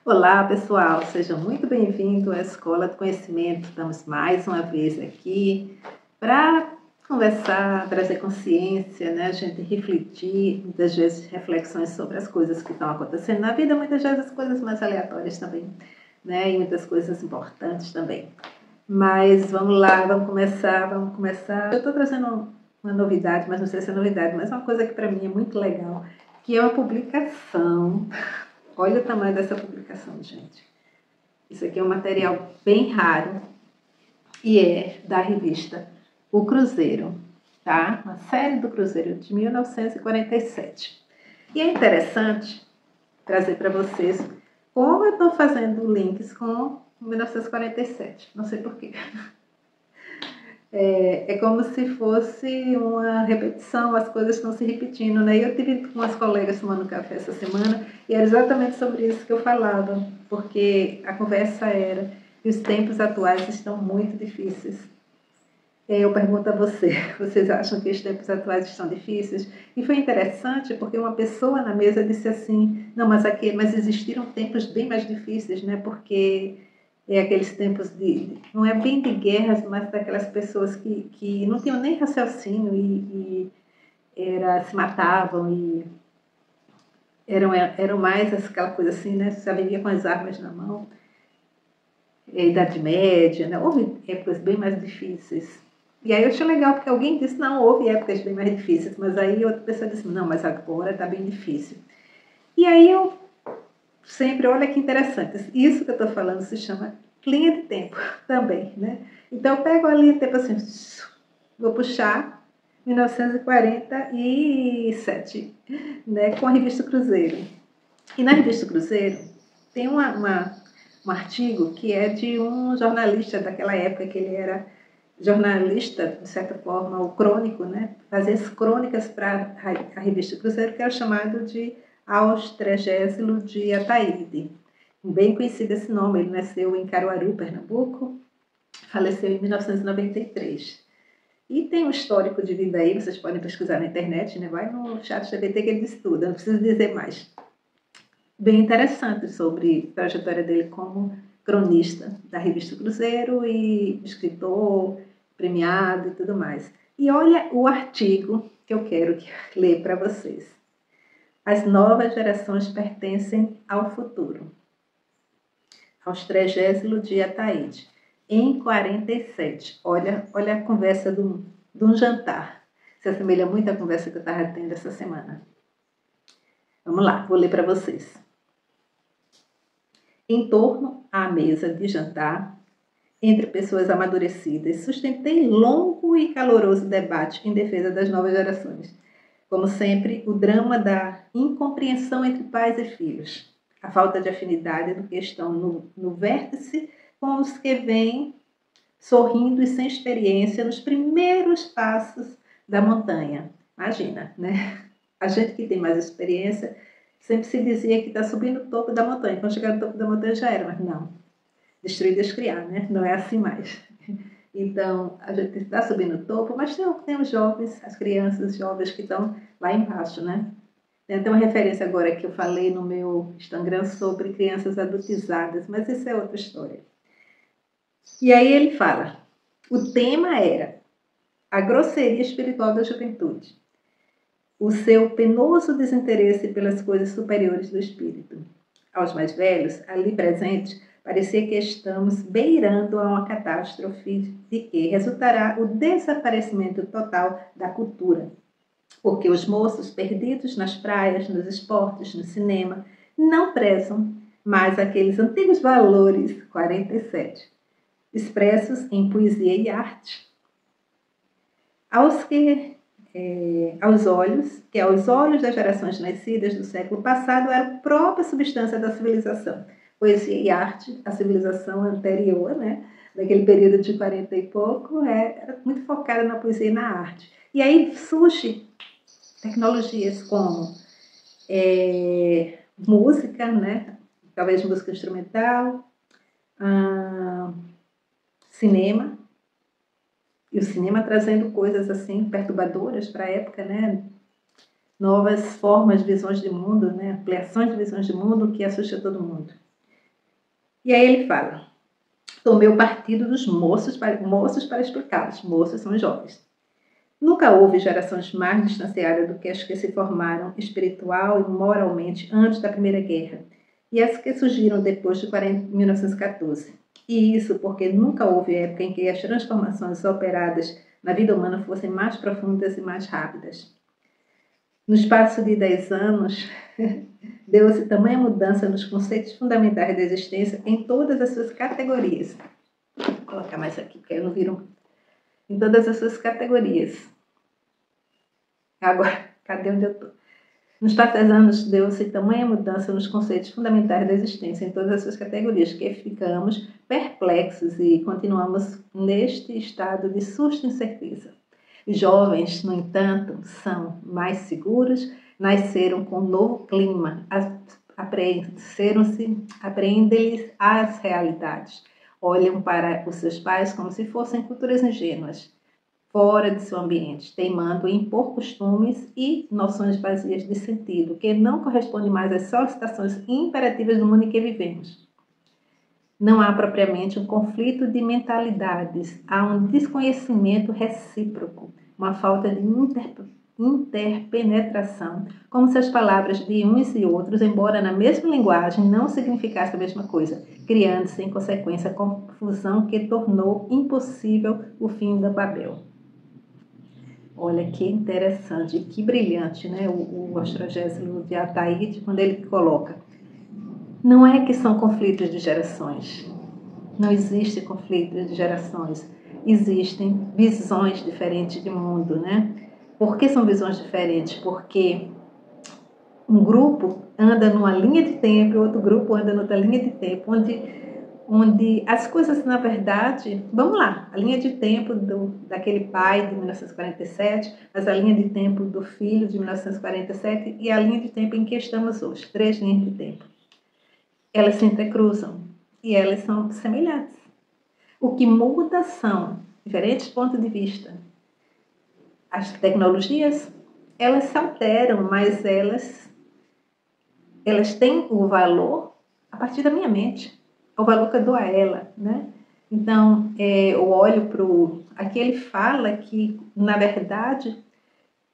Olá, pessoal, sejam muito bem-vindos à Escola do Conhecimento. Estamos mais uma vez aqui para conversar, trazer consciência, né? A gente refletir, muitas vezes reflexões sobre as coisas que estão acontecendo na vida, muitas vezes as coisas mais aleatórias também, né? E muitas coisas importantes também. Mas vamos lá, vamos começar. Eu estou trazendo uma novidade, mas não sei se é novidade, mas uma coisa que para mim é muito legal, que é uma publicação. Olha o tamanho dessa publicação, gente. Isso aqui é um material bem raro e é da revista O Cruzeiro, tá? Uma série do Cruzeiro de 1947. E é interessante trazer para vocês como eu estou fazendo links com 1947. Não sei porquê. É como se fosse uma repetição, as coisas estão se repetindo, né? Eu tive com umas colegas tomando café essa semana e era exatamente sobre isso que eu falava, porque a conversa era que os tempos atuais estão muito difíceis. E aí eu pergunto a vocês acham que os tempos atuais estão difíceis? E foi interessante porque uma pessoa na mesa disse assim, não, mas existiram tempos bem mais difíceis, né? Porque é aqueles tempos não é bem de guerras, mas daquelas pessoas que não tinham nem raciocínio se matavam e eram mais aquela coisa assim, né? Já vivia com as armas na mão. Idade Média, né? Houve épocas bem mais difíceis. E aí eu achei legal, porque alguém disse, não, houve épocas bem mais difíceis, mas aí outra pessoa disse, não, mas agora está bem difícil. E aí eu sempre, olha que interessante, isso que eu estou falando se chama linha de tempo também, né? Então eu pego a linha de tempo assim, vou puxar 1947, né, com a revista Cruzeiro. E na revista Cruzeiro tem um artigo que é de um jornalista daquela época, que ele era jornalista, de certa forma, o crônico, né? Fazia as crônicas para a revista Cruzeiro, que era chamado de Aos Tregésilo de Ataíde. Bem conhecido esse nome, ele nasceu em Caruaru, Pernambuco, faleceu em 1993. E tem um histórico de vida aí, vocês podem pesquisar na internet, né? Vai no chat GPT que ele diz tudo, não preciso dizer mais. Bem interessante sobre a trajetória dele como cronista da revista Cruzeiro e escritor, premiado e tudo mais. E olha o artigo que eu quero ler para vocês. As novas gerações pertencem ao futuro. Aos 30º dia Ataíde, em 47. Olha a conversa de um jantar. Se assemelha muito à conversa que eu estava tendo essa semana. Vamos lá, vou ler para vocês. Em torno à mesa de jantar, entre pessoas amadurecidas, sustentei longo e caloroso debate em defesa das novas gerações. Como sempre, o drama da incompreensão entre pais e filhos, a falta de afinidade do que estão no vértice com os que vêm sorrindo e sem experiência nos primeiros passos da montanha. Imagina, né? A gente que tem mais experiência sempre se dizia que está subindo o topo da montanha. Quando chegar no topo da montanha já era, mas não. Destruir e descriar, né? Não é assim mais. Então, a gente está subindo o topo, mas tem os jovens, as crianças jovens que estão lá embaixo, né? Tem até uma referência agora que eu falei no meu Instagram sobre crianças adultizadas, mas isso é outra história. E aí ele fala, o tema era a grosseria espiritual da juventude, o seu penoso desinteresse pelas coisas superiores do espírito. Aos mais velhos, ali presentes, parecia que estamos beirando a uma catástrofe de que resultará o desaparecimento total da cultura. Porque os moços perdidos nas praias, nos esportes, no cinema, não prezam mais aqueles antigos valores 47, expressos em poesia e arte. Aos olhos das gerações nascidas do século passado, era a própria substância da civilização. Poesia e arte, a civilização anterior, né, daquele período de 40 e pouco, era muito focada na poesia e na arte. E aí surge tecnologias como música, né, talvez música instrumental, cinema, e o cinema trazendo coisas assim perturbadoras para a época, né? Novas formas, visões de mundo, né? Ampliações de visões de mundo que assusta todo mundo. E aí ele fala: tomei o partido dos moços para explicá-los. Moços são jovens. Nunca houve gerações mais distanciadas do que as que se formaram espiritual e moralmente antes da Primeira Guerra e as que surgiram depois de 1914. E isso porque nunca houve época em que as transformações operadas na vida humana fossem mais profundas e mais rápidas. No espaço de 10 anos, deu-se tamanha mudança nos conceitos fundamentais da existência em todas as suas categorias. Vou colocar mais aqui, porque eu não viro. Em todas as suas categorias. Agora, cadê onde eu estou? Nos espaço de 10 anos, deu-se tamanha mudança nos conceitos fundamentais da existência em todas as suas categorias que ficamos perplexos e continuamos neste estado de susto e incerteza. Jovens, no entanto, são mais seguros, nasceram com um novo clima, apreendem-lhes as realidades, olham para os seus pais como se fossem culturas ingênuas, fora de seu ambiente, teimando em impor costumes e noções vazias de sentido, que não correspondem mais às solicitações imperativas do mundo em que vivemos. Não há propriamente um conflito de mentalidades, há um desconhecimento recíproco, uma falta de interpenetração, como se as palavras de uns e outros, embora na mesma linguagem, não significassem a mesma coisa, criando-se em consequência a confusão que tornou impossível o fim da Babel. Olha que interessante, que brilhante, né? O astrogésilo de Ataíde, quando ele coloca: não é que são conflitos de gerações, não existe conflito de gerações, existem visões diferentes de mundo, né? Por que são visões diferentes? Porque um grupo anda numa linha de tempo, outro grupo anda noutra linha de tempo, onde as coisas, na verdade, vamos lá, a linha de tempo daquele pai de 1947, mas a linha de tempo do filho de 1947 e a linha de tempo em que estamos hoje, 3 linhas de tempo. Elas se entrecruzam e elas são semelhantes. O que muda são diferentes pontos de vista. As tecnologias, elas se alteram, mas elas têm o valor a partir da minha mente. O valor que eu dou a ela, né? Então, eu olho para o... Aqui ele fala que, na verdade,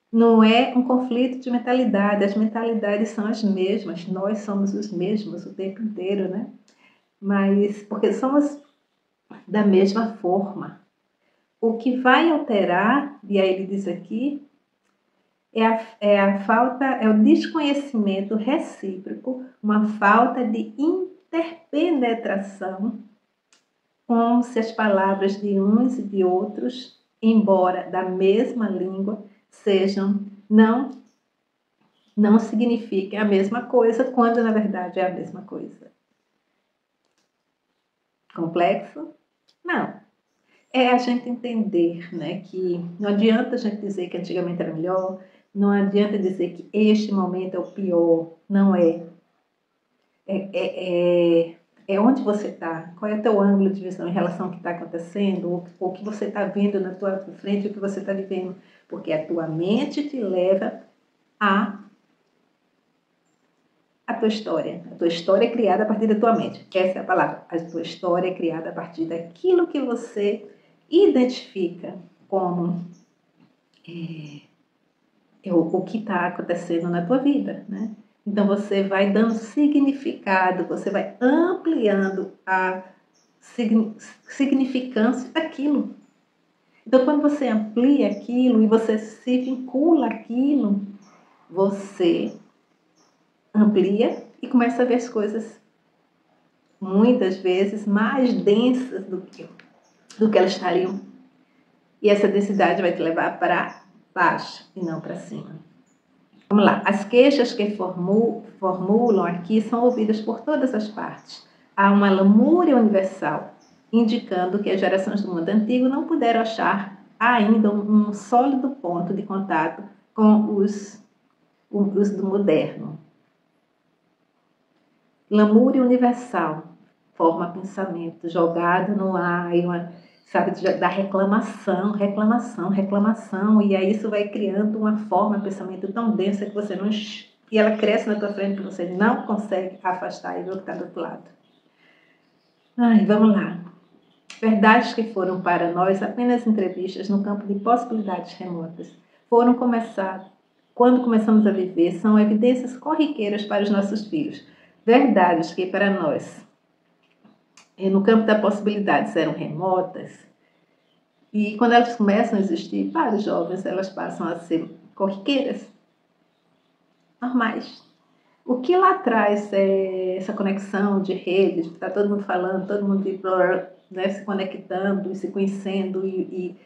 não é um conflito de mentalidade. As mentalidades são as mesmas. Nós somos os mesmos o tempo inteiro, né? Mas, porque somos da mesma forma. O que vai alterar, e aí ele diz aqui, é a falta, é o desconhecimento recíproco, uma falta de interpenetração, como se as palavras de uns e de outros, embora da mesma língua, não signifiquem a mesma coisa, quando na verdade é a mesma coisa. Complexo? Não. É a gente entender, né, que não adianta a gente dizer que antigamente era melhor, não adianta dizer que este momento é o pior, não é. É onde você está, qual é o teu ângulo de visão em relação ao que está acontecendo, ou o que você está vendo na tua frente, o que você está vivendo, porque a tua mente te leva a tua história. A tua história é criada a partir da tua mente, essa é a palavra. A tua história é criada a partir daquilo que você identifica como o que está acontecendo na tua vida, né? Então você vai dando significado, você vai ampliando a significância daquilo. Então quando você amplia aquilo e você se vincula àquilo, você amplia e começa a ver as coisas muitas vezes mais densas do que elas estariam. E essa densidade vai te levar para baixo e não para cima. Vamos lá. As queixas que formulam aqui são ouvidas por todas as partes. Há uma lamúria universal, indicando que as gerações do mundo antigo não puderam achar ainda um sólido ponto de contato com os do moderno. Lamúria universal forma pensamento jogado no ar, sabe, da reclamação, e aí isso vai criando uma forma de pensamento tão densa que você não... E ela cresce na tua frente que você não consegue afastar e ver o que está do outro lado. Ai, vamos lá. Verdades que foram para nós apenas entrevistas no campo de possibilidades remotas. Quando começamos a viver, são evidências corriqueiras para os nossos filhos. Verdades que para nós, no campo da possibilidades, eram remotas. E quando elas começam a existir, para os jovens, elas passam a ser corriqueiras, normais. O que lá atrás é essa conexão de redes, está todo mundo falando, todo mundo né, se conectando e se conhecendo e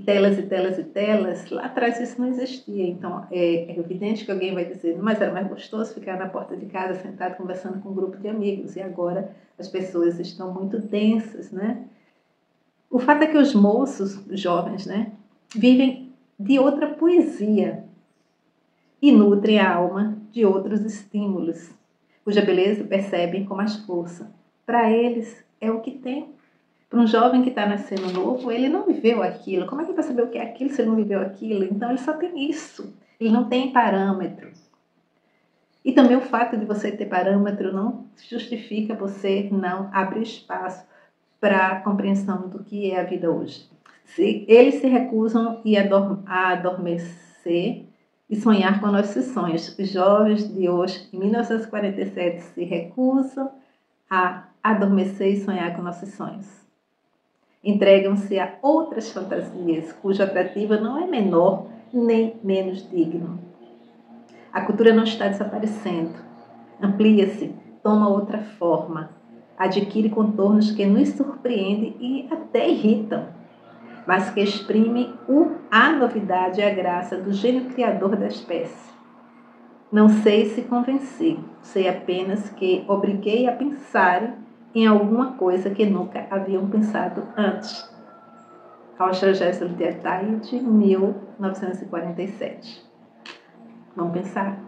telas e telas e telas, lá atrás isso não existia. Então é evidente que alguém vai dizer, mas era mais gostoso ficar na porta de casa sentado conversando com um grupo de amigos, e agora as pessoas estão muito densas, né? O fato é que os moços, os jovens, né, vivem de outra poesia e nutrem a alma de outros estímulos, cuja beleza percebem com mais força. Para eles é o que tem. Para um jovem que está nascendo novo, ele não viveu aquilo. Como é que ele vai saber o que é aquilo se ele não viveu aquilo? Então ele só tem isso. Ele não tem parâmetro. E também o fato de você ter parâmetro não justifica você não abrir espaço para a compreensão do que é a vida hoje. Eles se recusam a adormecer e sonhar com nossos sonhos. Os jovens de hoje, em 1947, se recusam a adormecer e sonhar com nossos sonhos. Entregam-se a outras fantasias, cujo atrativo não é menor nem menos digno. A cultura não está desaparecendo. Amplia-se, toma outra forma, adquire contornos que nos surpreendem e até irritam, mas que exprimem a novidade e a graça do gênio criador da espécie. Não sei se convenci, sei apenas que obriguei a pensar em alguma coisa que nunca haviam pensado antes. Rocha Gessel de Ataide, 1947. Vamos pensar?